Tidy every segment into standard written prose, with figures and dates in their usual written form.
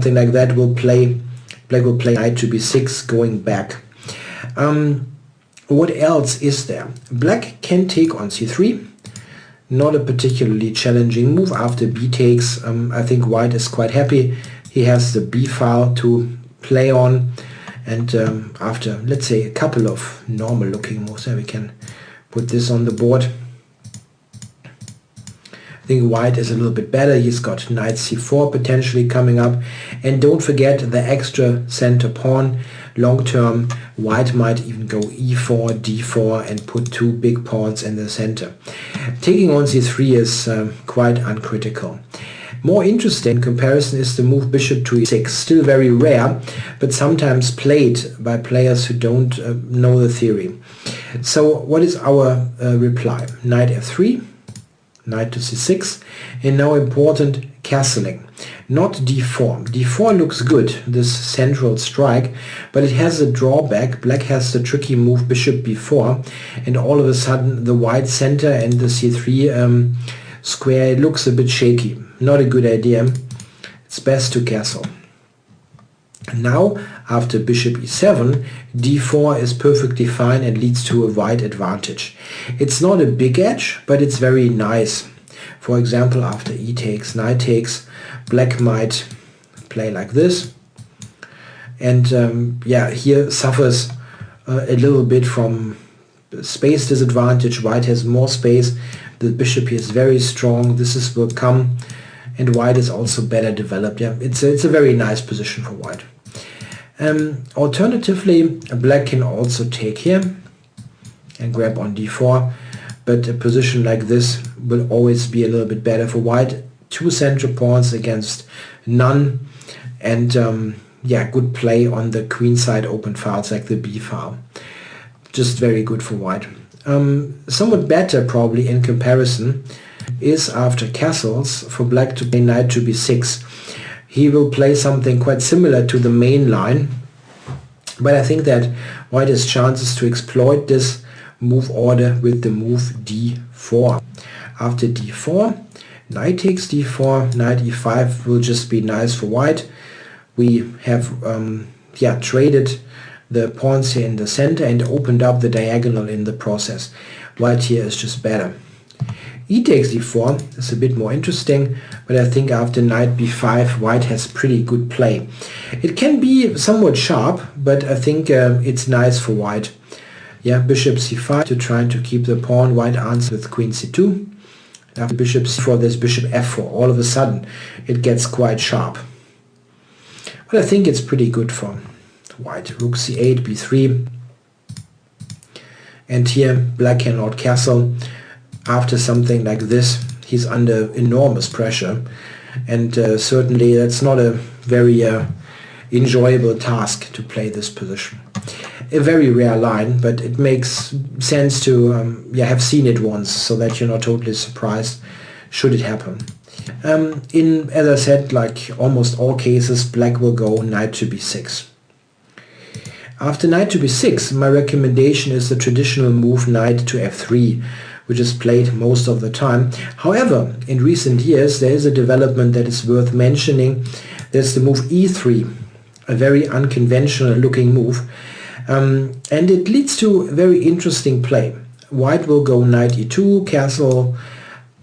something like that will play, black will play knight to b6 going back. What else is there? Black can take on c3. Not a particularly challenging move. After b takes, I think white is quite happy. He has the b file to play on, and after, let's say, a couple of normal looking moves, we can put this on the board. I think white is a little bit better. He's got knight c4 potentially coming up, and don't forget the extra center pawn. Long term, white might even go e4, d4 and put two big pawns in the center. Taking on c3 is quite uncritical. More interesting in comparison is the move bishop to e6. Still very rare, but sometimes played by players who don't know the theory. So what is our reply? Knight f3, knight to c6, and now important, castling. Not d4. d4 looks good, this central strike, but it has a drawback. Black has the tricky move bishop b4, and all of a sudden the white center and the c3 square, it looks a bit shaky. Not a good idea. It's best to castle. Now, after bishop e7, d4 is perfectly fine and leads to a white advantage. It's not a big edge, but it's very nice. For example, after e takes, knight takes, black might play like this. And yeah, here suffers a little bit from space disadvantage. White has more space. The bishop here is very strong. This will come. And white is also better developed. Yeah, it's a very nice position for white. Alternatively, black can also take here and grab on d4, but a position like this will always be a little bit better for white. Two central pawns against none, and yeah, good play on the queen side open files like the b file. Just very good for white. Somewhat better probably in comparison is after castles for black to play knight to b6. He will play something quite similar to the main line, but I think that white has chances to exploit this move order with the move d4. After d4, knight takes d4, knight e5 will just be nice for white. We have yeah, traded the pawns here in the center and opened up the diagonal in the process. White here is just better. E takes d4 is a bit more interesting, but I think after knight b5, white has pretty good play. It can be somewhat sharp, but I think it's nice for white. Yeah, bishop c5 to try to keep the pawn. White answers with queen c2. After bishop c4, there's bishop f4. All of a sudden, it gets quite sharp. But I think it's pretty good for white. Rook c8, b3. And here, black cannot castle. After something like this, he's under enormous pressure, and certainly that's not a very enjoyable task to play this position. A very rare line, but it makes sense to yeah, have seen it once, so that you're not totally surprised should it happen. As I said, like almost all cases, black will go knight to b6. After knight to b6, my recommendation is the traditional move knight to f3, which is played most of the time. However, in recent years, there is a development that is worth mentioning. There's the move e3, a very unconventional looking move, and it leads to a very interesting play. White will go knight e2, castle,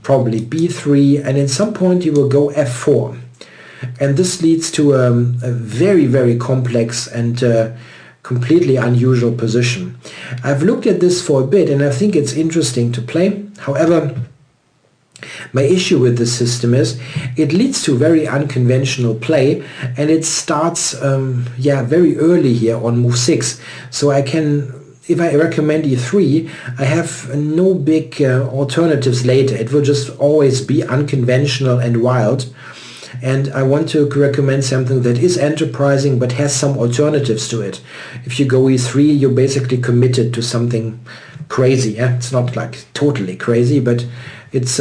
probably b3, and at some point he will go f4. And this leads to a very, very complex and completely unusual position. I've looked at this for a bit and I think it's interesting to play. However, my issue with this system is it leads to very unconventional play, and it starts yeah, very early here on move 6. So I can, if I recommend e3, I have no big alternatives later. It will just always be unconventional and wild. And I want to recommend something that is enterprising but has some alternatives to it. If you go e3, you're basically committed to something crazy. Yeah? It's not like totally crazy, but it's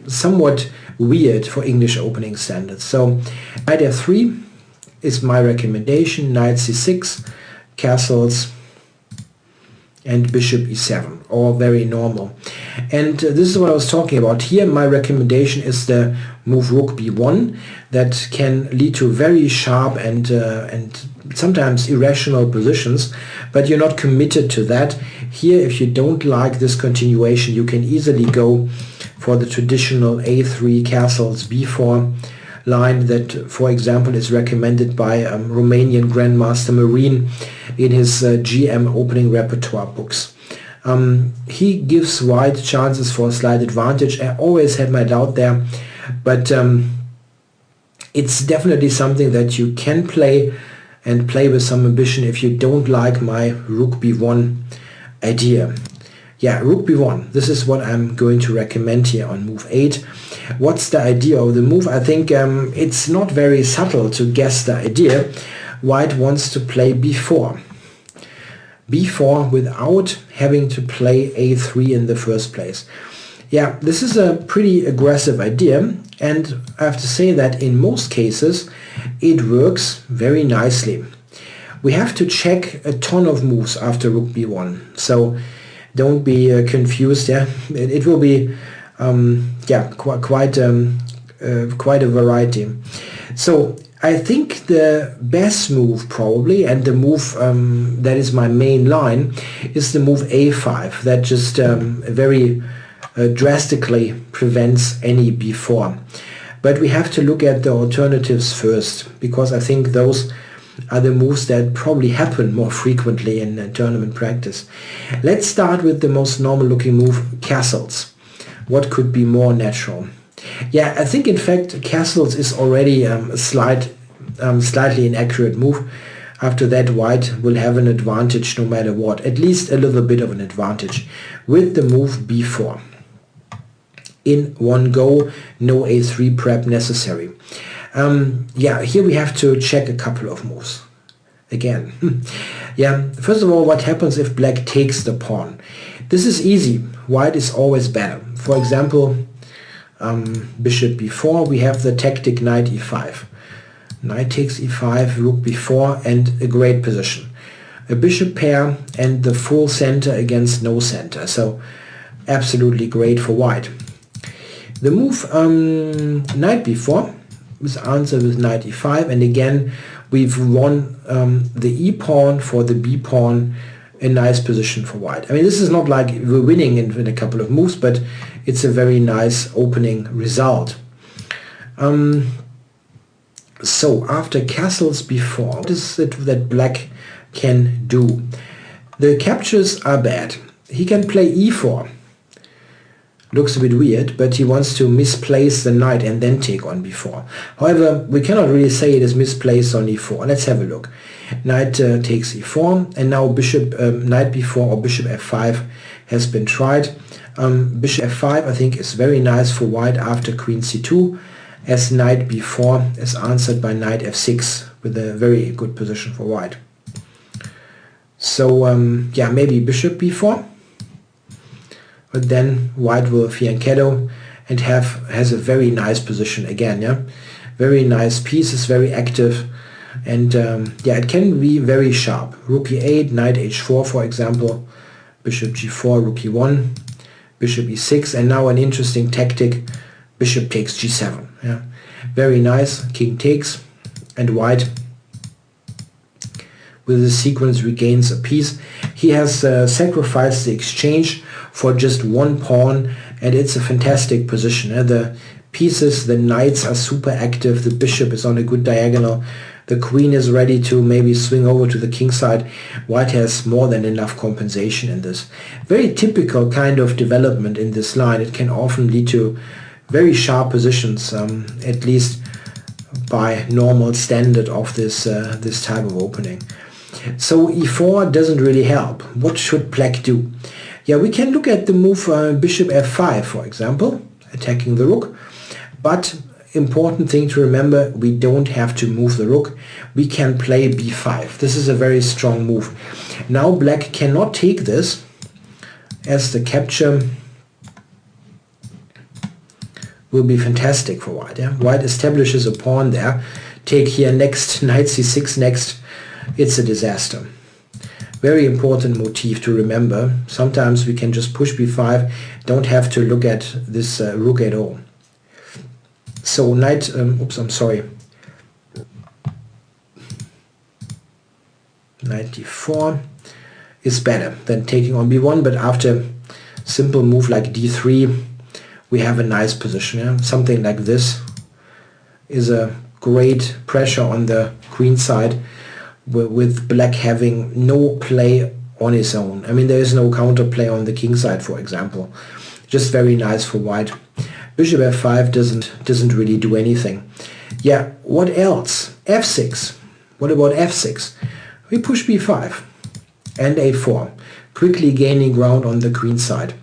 somewhat weird for English opening standards. So knight f3 is my recommendation. Knight c6, castles, and bishop e7, all very normal. And this is what I was talking about here. My recommendation is the move rook b1 that can lead to very sharp and sometimes irrational positions, but you're not committed to that. Here, if you don't like this continuation, you can easily go for the traditional a3 castles b4 line that, for example, is recommended by Romanian Grandmaster Marine in his GM opening repertoire books. He gives white chances for a slight advantage. I always had my doubt there, but it's definitely something that you can play and play with some ambition if you don't like my rook b1 idea. Yeah, rook b1, this is what I'm going to recommend here on move 8. What's the idea of the move? I think it's not very subtle to guess the idea. White wants to play b4. b4 without having to play a3 in the first place. Yeah, this is a pretty aggressive idea, and I have to say that in most cases it works very nicely. We have to check a ton of moves after rook b1, so don't be confused. Yeah, it will be quite a variety. So I think the best move probably, and the move that is my main line, is the move a5 that just very drastically prevents any b4. But we have to look at the alternatives first, because I think those are the moves that probably happen more frequently in tournament practice. Let's start with the most normal looking move, castles. What could be more natural? Yeah, I think in fact castles is already a slightly inaccurate move. After that, white will have an advantage no matter what, at least a little bit of an advantage, with the move b4. In one go, no a3 prep necessary. Yeah, here we have to check a couple of moves. Again, yeah, first of all, what happens if black takes the pawn? This is easy. White is always better. For example, bishop b4, we have the tactic knight e5. Knight takes e5, rook b4, and a great position. A bishop pair and the full center against no center. So absolutely great for white. The move knight b4 is answered with knight e5, and again we've won the e pawn for the b pawn, a nice position for white. I mean, this is not like we're winning in a couple of moves, but it's a very nice opening result. So after castles b4, what is it that black can do? The captures are bad. He can play e4. Looks a bit weird, but he wants to misplace the knight and then take on b4. However, we cannot really say it is misplaced on e4. Let's have a look. Knight takes e4, and now bishop knight b4 or bishop f5 has been tried. Bishop f5 I think is very nice for white after queen c2, as knight b4 is answered by knight f6 with a very good position for white. So yeah, maybe bishop b4. But then white will fianchetto and has a very nice position again. Yeah, very nice piece, is very active, and yeah, it can be very sharp. Rook e8, knight h4 for example, bishop g4, rook e1, bishop e6, and now an interesting tactic, bishop takes g7. Yeah, very nice. King takes, and white with the sequence regains a piece. He has sacrificed the exchange for just one pawn, and it's a fantastic position. The pieces, the knights are super active, the bishop is on a good diagonal, the queen is ready to maybe swing over to the king side. White has more than enough compensation in this. Very typical kind of development in this line. It can often lead to very sharp positions, at least by normal standard of this this type of opening. So e4 doesn't really help. What should black do? Yeah, we can look at the move bishop f5, for example, attacking the rook. But important thing to remember, we don't have to move the rook. We can play b5. This is a very strong move. Now black cannot take this, as the capture will be fantastic for white. Yeah? White establishes a pawn there. Take here next, knight c6 next. It's a disaster. Very important motif to remember. Sometimes we can just push b5, don't have to look at this rook at all. So knight, knight d4 is better than taking on b1, but after simple move like d3 we have a nice position. Yeah? Something like this is a great pressure on the queen side, with black having no play on his own. I mean, there is no counterplay on the king side, for example. Just very nice for white. Bishop f5 doesn't really do anything. Yeah, what else? f6. What about f6? We push b5 and a4, quickly gaining ground on the queen side.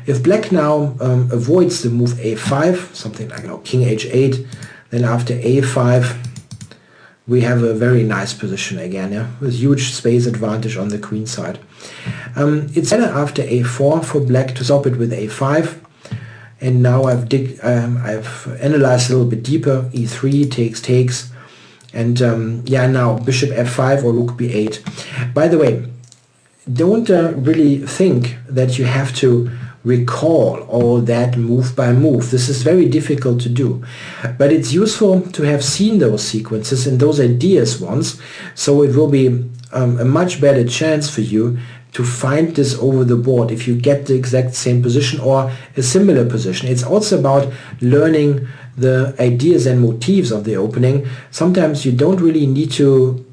If black now avoids the move a5, something like king h8, then after a5 we have a very nice position again, yeah, with huge space advantage on the queen side. It's better after a4 for black to stop it with a5, and now I've analyzed a little bit deeper. e3 takes, and yeah, now bishop f5 or rook b8. By the way, don't really think that you have to recall all that move by move. This is very difficult to do, but it's useful to have seen those sequences and those ideas once, so it will be a much better chance for you to find this over the board if you get the exact same position or a similar position. It's also about learning the ideas and motifs of the opening. Sometimes you don't really need to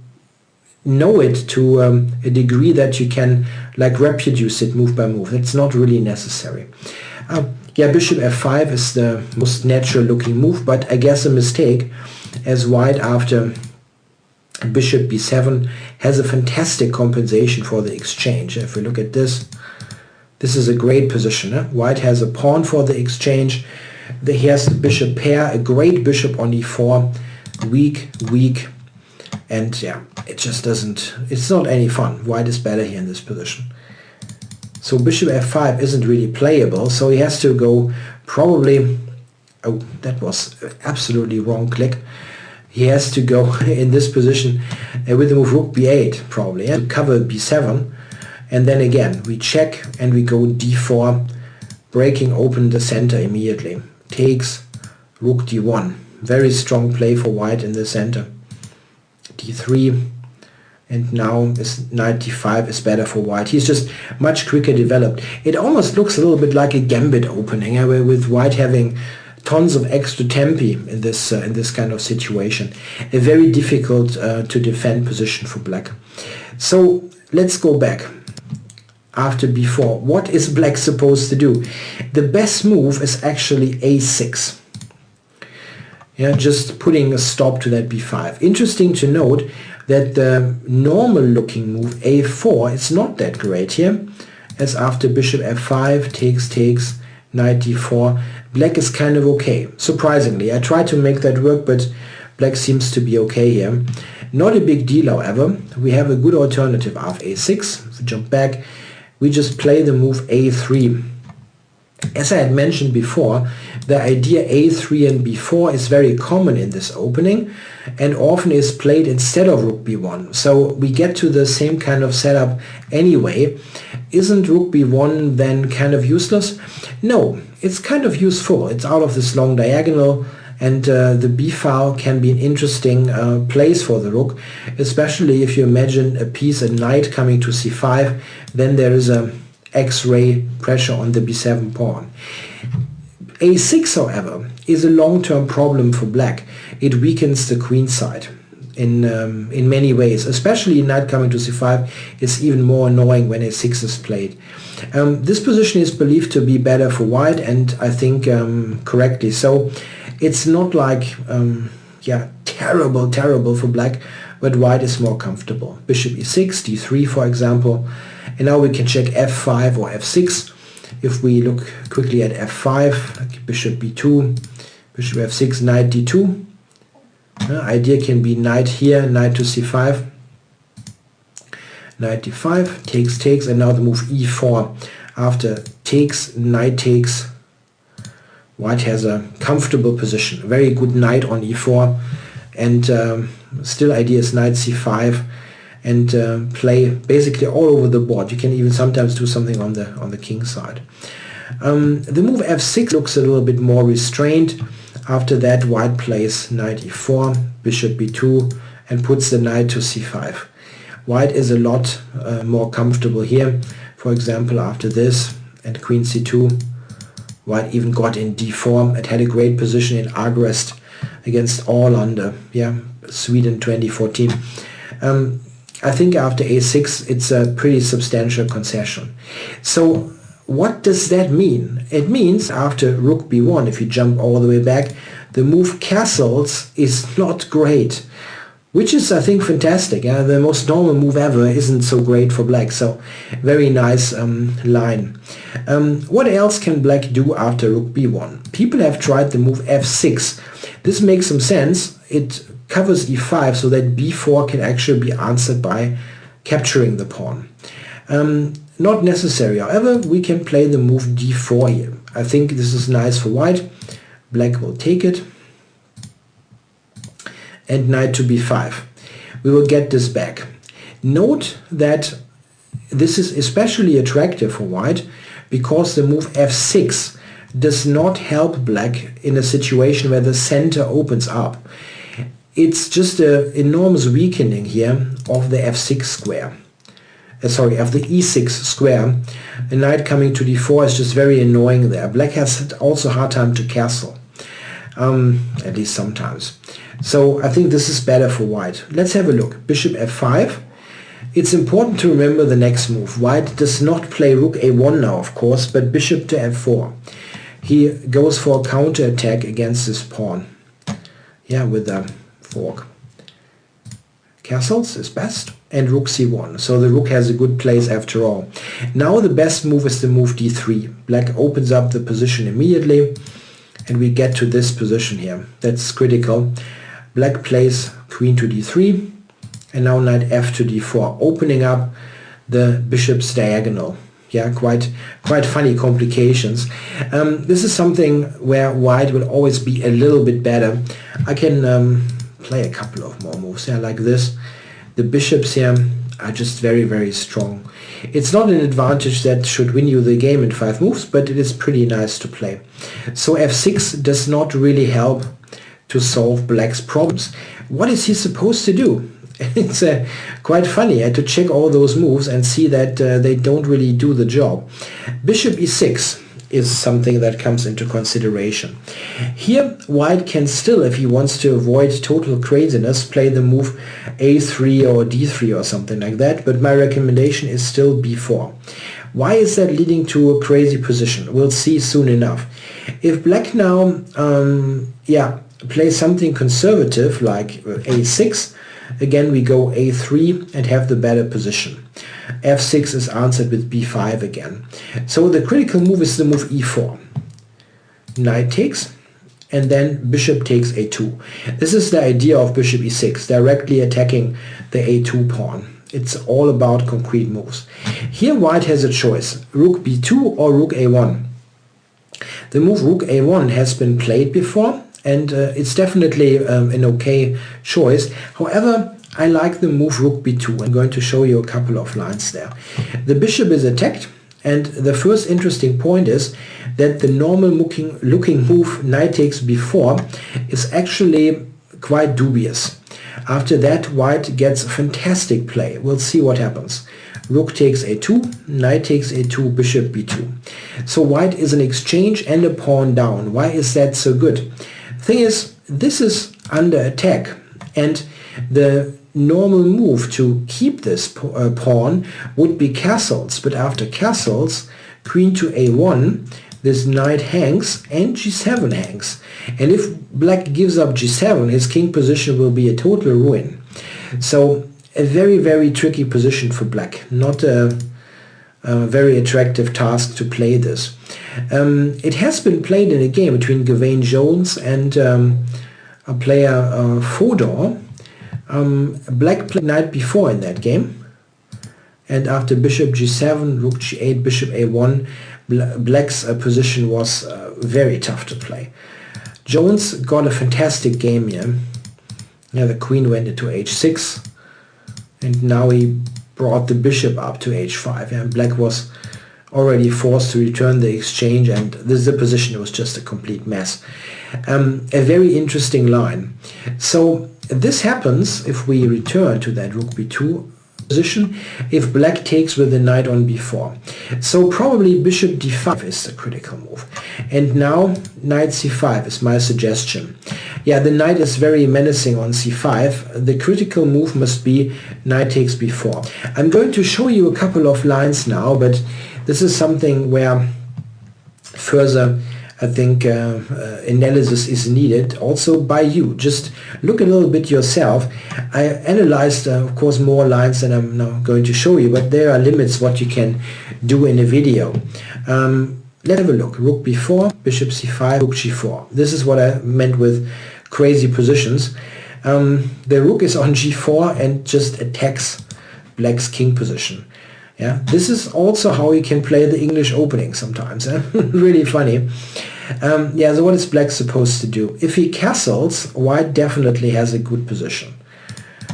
know it to a degree that you can like reproduce it move by move. It's not really necessary. Yeah, bishop f5 is the most natural looking move, but I guess a mistake, as white after bishop b7 has a fantastic compensation for the exchange. If we look at this, this is a great position. White has a pawn for the exchange. He has the bishop pair, a great bishop on e4, weak, and yeah, it just doesn't, it's not any fun. White is better here in this position. So bishop f5 isn't really playable, so he has to go probably, oh, that was absolutely wrong click. He has to go in this position with the move rook b8 probably, to cover b7, and then again we check and we go d4, breaking open the center immediately. Takes, rook d1, very strong play for white in the center. d3, and now knight d5 is better for white. He's just much quicker developed. It almost looks a little bit like a gambit opening, with white having tons of extra tempi in this kind of situation. A very difficult to defend position for black. So let's go back. After b4, what is black supposed to do? The best move is actually a6. Yeah, just putting a stop to that b5. Interesting to note that the normal looking move a4 is not that great here, as after bishop f5 takes, knight d4, black is kind of okay. Surprisingly, I tried to make that work, but black seems to be okay here. Not a big deal, however. We have a good alternative after a6. If we jump back, we just play the move a3. As I had mentioned before, the idea a3 and b4 is very common in this opening and often is played instead of rook b1. So we get to the same kind of setup anyway. Isn't rook b1 then kind of useless? No, it's kind of useful. It's out of this long diagonal, and the b-file can be an interesting place for the rook, especially if you imagine a piece, a knight coming to c5, then there is a X-ray pressure on the b7 pawn. a6, however, is a long-term problem for black. It weakens the queen side in many ways, especially knight coming to c5. It's even more annoying when a6 is played. This position is believed to be better for white, and I think correctly so. It's not like yeah, terrible for black, but white is more comfortable. Bishop e6, d3 for example, and now we can check f5 or f6. If we look quickly at f5, like bishop b2, bishop f6, knight d2. Idea can be knight here, knight to c5, knight d5, takes, and now the move e4. After takes, knight takes, white has a comfortable position, very good knight on e4, and still idea is knight c5, and play basically all over the board. You can even sometimes do something on the king side. The move f6 looks a little bit more restrained. After that, white plays knight e4, bishop b2, and puts the knight to c5. White is a lot more comfortable here. For example, after this and queen c2, white even got in d4. It had a great position in Agrest against all under Sweden 2014. I think after a6 it's a pretty substantial concession. So what does that mean? It means after rook b1, if you jump all the way back, the move castles is not great, which is, I think, fantastic. The most normal move ever isn't so great for black, so very nice line. What else can black do after rook b1? People have tried the move f6. This makes some sense. It covers e5 so that b4 can actually be answered by capturing the pawn. Not necessary, however, we can play the move d4 here. I think this is nice for white. Black will take it. And knight to b5. We will get this back. Note that this is especially attractive for white because the move f6 does not help black in a situation where the center opens up. It's just an enormous weakening here of the f6 square. Of the e6 square. A knight coming to d4 is just very annoying there. Black has also a hard time to castle, at least sometimes. So I think this is better for white. Let's have a look. Bishop f5. It's important to remember the next move. White does not play rook a1 now, of course, but bishop to f4. He goes for a counter-attack against this pawn. With a fork. Castles is best, and rook c1. So the rook has a good place after all. Now the best move is the move d3. Black opens up the position immediately, and we get to this position here. That's critical. Black plays queen to d3, and now knight f to d4, opening up the bishop's diagonal. Quite funny complications. This is something where white will always be a little bit better. I can play a couple of more moves like this. The bishops here are just very, very strong. It's not an advantage that should win you the game in 5 moves, but it is pretty nice to play. So f6 does not really help to solve black's problems. What is he supposed to do? It's quite funny. I had to check all those moves and see that they don't really do the job. Bishop e6 is something that comes into consideration. Here white can still, if he wants to avoid total craziness, play the move a3 or d3 or something like that, but my recommendation is still b4. Why is that leading to a crazy position? We'll see soon enough. If black now plays something conservative like a6, again we go a3 and have the better position. f6 is answered with b5 again. So the critical move is the move e4. Knight takes, and then bishop takes a2. This is the idea of bishop e6, directly attacking the a2 pawn. It's all about concrete moves. Here white has a choice, rook b2 or rook a1. The move rook a1 has been played before, and it's definitely an okay choice. However, I like the move rook b2. I'm going to show you a couple of lines there. The bishop is attacked, and the first interesting point is that the normal looking move knight takes b4 is actually quite dubious. After that, white gets a fantastic play. We'll see what happens. Rook takes a2, knight takes a2, bishop b2. So white is an exchange and a pawn down. Why is that so good? Thing is, this is under attack, and the normal move to keep this pawn would be castles, but after castles, queen to a1, this knight hangs and g7 hangs. And if black gives up g7, his king position will be a total ruin. So a very, very tricky position for black. Not a very attractive task to play this. It has been played in a game between Gavain Jones and a player Fodor. Black played knight b4 in that game, and after bishop g7, rook g8, bishop a1, black's position was very tough to play. Jones got a fantastic game here. The queen went into h6, And now he brought the bishop up to h5. And black was already forced to return the exchange, and this is a position that was just a complete mess. A very interesting line. So this happens if we return to that rook b2 position, if black takes with the knight on b4. So probably bishop d5 is the critical move. And now knight c5 is my suggestion. Yeah, the knight is very menacing on c5. The critical move must be knight takes b4. I'm going to show you a couple of lines now, but this is something where further, I think, analysis is needed also by you. Just look a little bit yourself. I analyzed, of course, more lines than I'm now going to show you, but there are limits what you can do in a video. Let's have a look. Rook b4, bishop c5, rook g4. This is what I meant with crazy positions. The rook is on g4 and just attacks black's king position. Yeah, this is also how you can play the English opening sometimes. Really funny. Yeah, so what is black supposed to do? If he castles, white definitely has a good position.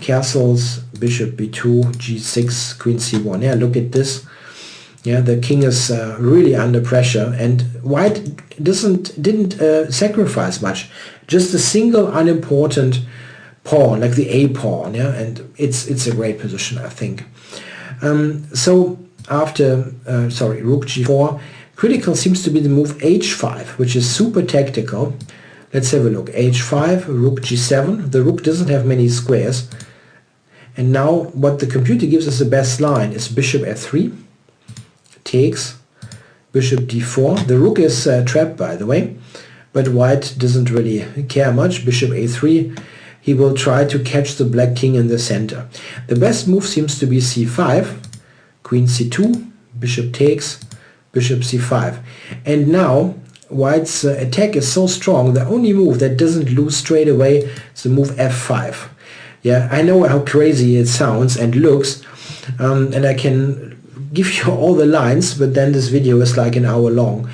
Castles, bishop b2, g6, queen c1. Yeah, look at this. Yeah, the king is really under pressure, and white didn't sacrifice much. Just a single unimportant pawn, like the a pawn. Yeah, and it's a great position, I think. So after, rook g4, critical seems to be the move h5, which is super tactical. Let's have a look. h5, rook g7. The rook doesn't have many squares. And now what the computer gives us the best line is bishop f3, takes, bishop d4. The rook is trapped, by the way, but white doesn't really care much. Bishop a3. He will try to catch the black king in the center. The best move seems to be c5, queen c2, bishop takes, bishop c5. And now white's attack is so strong, the only move that doesn't lose straight away is the move f5. Yeah, I know how crazy it sounds and looks, and I can give you all the lines, but then this video is like an hour long.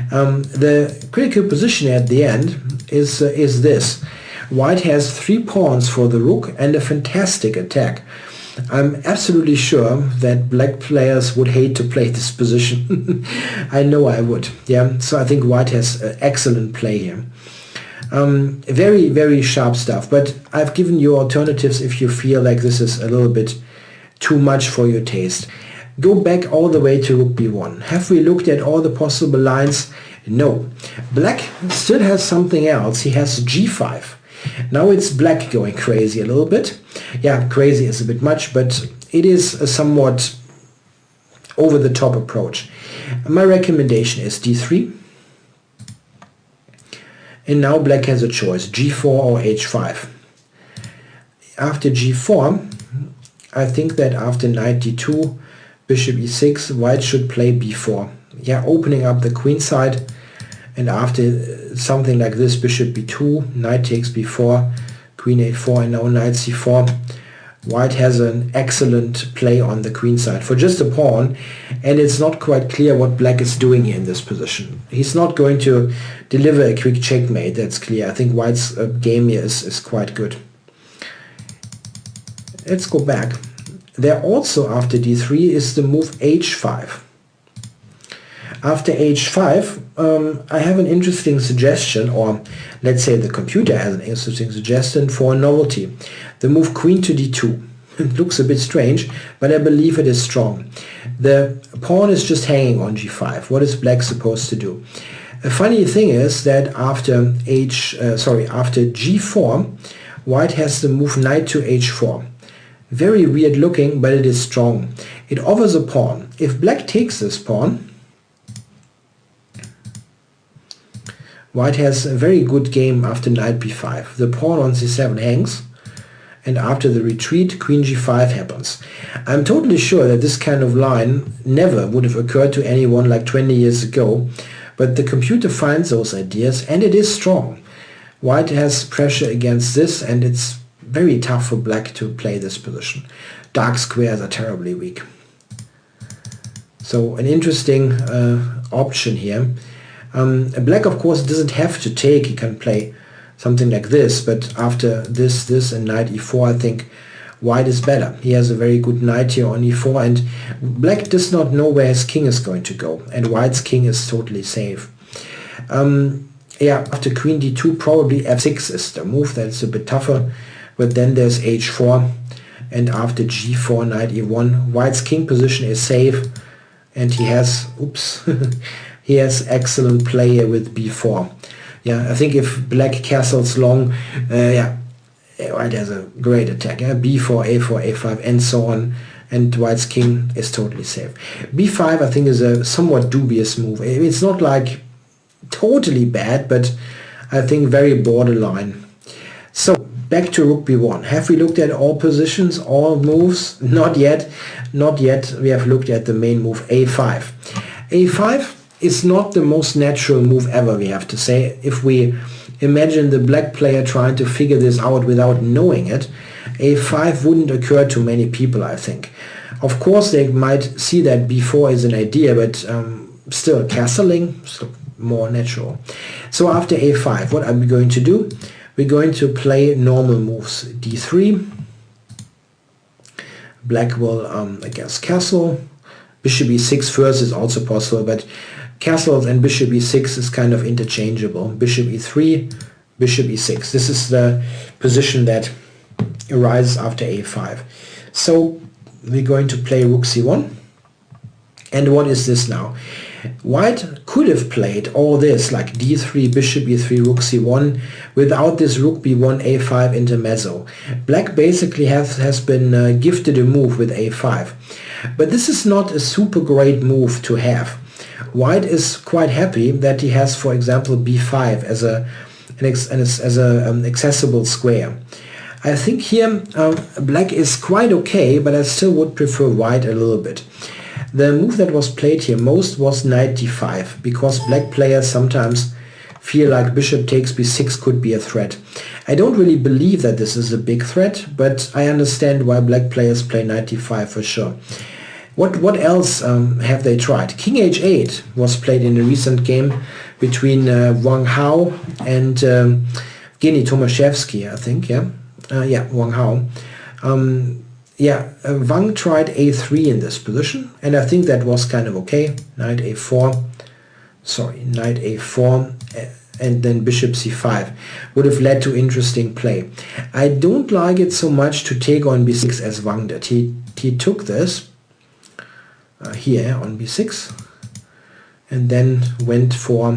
The critical position at the end is this. White has 3 pawns for the rook and a fantastic attack. I'm absolutely sure that black players would hate to play this position. I know I would. Yeah, so I think white has excellent play here. Very, very sharp stuff, but I've given you alternatives if you feel like this is a little bit too much for your taste. Go back all the way to rook b1. Have we looked at all the possible lines? No. Black still has something else. He has g5. Now it's black going crazy a little bit. Yeah, crazy is a bit much, but it is a somewhat over-the-top approach. My recommendation is d3. And now black has a choice, g4 or h5. After g4, I think that after knight d2, bishop e6, white should play b4. Yeah, opening up the queen side. And after something like this, bishop b2, knight takes b4, queen a4, and now knight c4. White has an excellent play on the queen side for just a pawn, and it's not quite clear what black is doing here in this position. He's not going to deliver a quick checkmate, that's clear. I think white's game here is quite good. Let's go back. There also, after d3, is the move h5. After h5, I have an interesting suggestion, or let's say the computer has an interesting suggestion for a novelty. The move queen to d2. It looks a bit strange, but I believe it is strong. The pawn is just hanging on g5. What is black supposed to do? A funny thing is that after g4, white has the move knight to h4. Very weird looking, but it is strong. It offers a pawn. If black takes this pawn, white has a very good game after knight b5. The pawn on c7 hangs, and after the retreat, queen g5 happens. I'm totally sure that this kind of line never would have occurred to anyone like 20 years ago, but the computer finds those ideas, and it is strong. White has pressure against this, and it's very tough for black to play this position. Dark squares are terribly weak. So an interesting option here. Black, of course, doesn't have to take. He can play something like this, but after this, and knight e4, I think white is better. He has a very good knight here on e4, and black does not know where his king is going to go, and white's king is totally safe. Yeah, after queen d2, probably f6 is the move. That's a bit tougher, but then there's h4, and after g4, knight e1, white's king position is safe, and he has, oops, he has excellent play here with b4. Yeah, I think if black castles long, yeah, white has a great attack. Yeah? b4, a4, a5, and so on, and white's king is totally safe. b5, I think, is a somewhat dubious move. It's not like totally bad, but I think very borderline. So back to rook b1. Have we looked at all positions, all moves? Not yet. Not yet. We have looked at the main move, a5. a5 is not the most natural move ever, we have to say. If we imagine the black player trying to figure this out without knowing it, a5 wouldn't occur to many people, I think. Of course, they might see that b4 is an idea, but still, castling is more natural. So after a5, what are we going to do? We're going to play normal moves. d3. Black will, I guess, castle. Bishop e6 first is also possible, but castles and bishop e6 is kind of interchangeable. Bishop e3, bishop e6. This is the position that arises after a5. So we're going to play rook c1. And what is this now? White could have played all this, like d3, bishop e3, rook c1, without this rook b1, a5 intermezzo. Black basically has been gifted a move with a5. But this is not a super great move to have. White is quite happy that he has, for example, b5 as an accessible square. I think here black is quite okay, but I still would prefer white a little bit. The move that was played here most was knight d5, because black players sometimes feel like bishop takes b6 could be a threat. I don't really believe that this is a big threat, but I understand why black players play knight d5 for sure. What else have they tried? King h8 was played in a recent game between Wang Hao and Evgeny Tomaszewski, I think, yeah? Yeah, Wang Hao. Wang tried a3 in this position, and I think that was kind of okay. Knight a4, knight a4, and then bishop c5 would have led to interesting play. I don't like it so much to take on b6 as Wang did. He took this here on b6 and then went for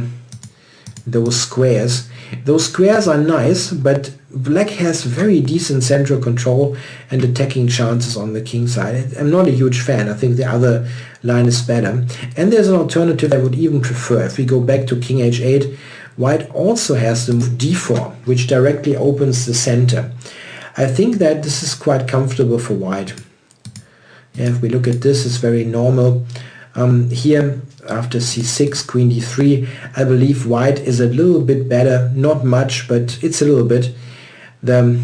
those squares. Those squares are nice, but black has very decent central control and attacking chances on the king side. I'm not a huge fan. I think the other line is better. And there's an alternative I would even prefer. If we go back to king h8, white also has the move d4, which directly opens the center. I think that this is quite comfortable for white. If we look at this, it's very normal. Here, after c6, queen d3, I believe white is a little bit better. Not much, but it's a little bit. The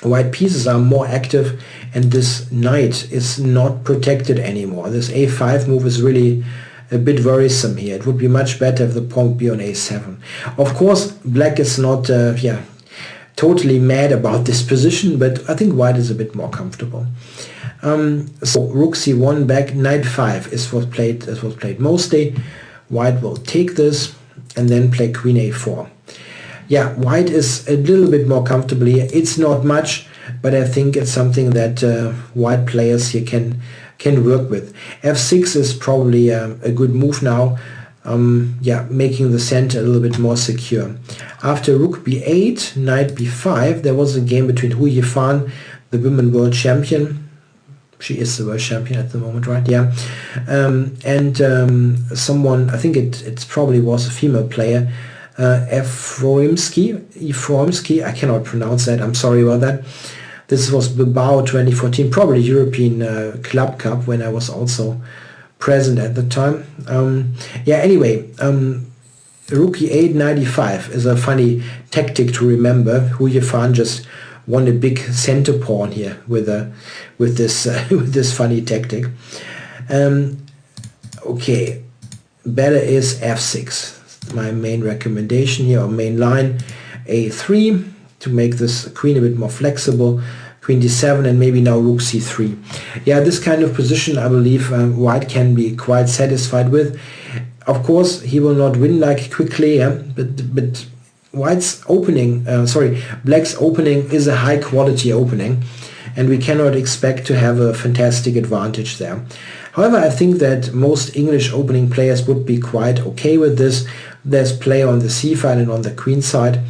white pieces are more active, and this knight is not protected anymore. This a5 move is really a bit worrisome here. It would be much better if the pawn would be on a7. Of course, black is not totally mad about this position, but I think white is a bit more comfortable. So rook c1 back, knight 5 is what was played mostly. White will take this and then play queen a4. Yeah, white is a little bit more comfortable here. It's not much, but I think it's something that white players here can work with. f6 is probably a good move now. Making the center a little bit more secure. After rook b8, knight b5, there was a game between Hou Yifan, the women world champion. She is the world champion at the moment, right? Yeah. Someone, I think it probably was a female player, Efroimski, I cannot pronounce that, I'm sorry about that. This was Bilbao 2014, probably European Club Cup, when I was also present at the time. Rook e8, knight e5 is a funny tactic to remember. Hou Yifan just won a big center pawn here with this with this funny tactic. Okay, better is f6. My main recommendation here, or main line. a3, to make this queen a bit more flexible. Queen d7 and maybe now rook c3. Yeah, this kind of position I believe white can be quite satisfied with. Of course, he will not win like quickly, but white's opening, black's opening is a high quality opening, and we cannot expect to have a fantastic advantage there. However, I think that most English opening players would be quite okay with this. There's play on the c file and on the queen side.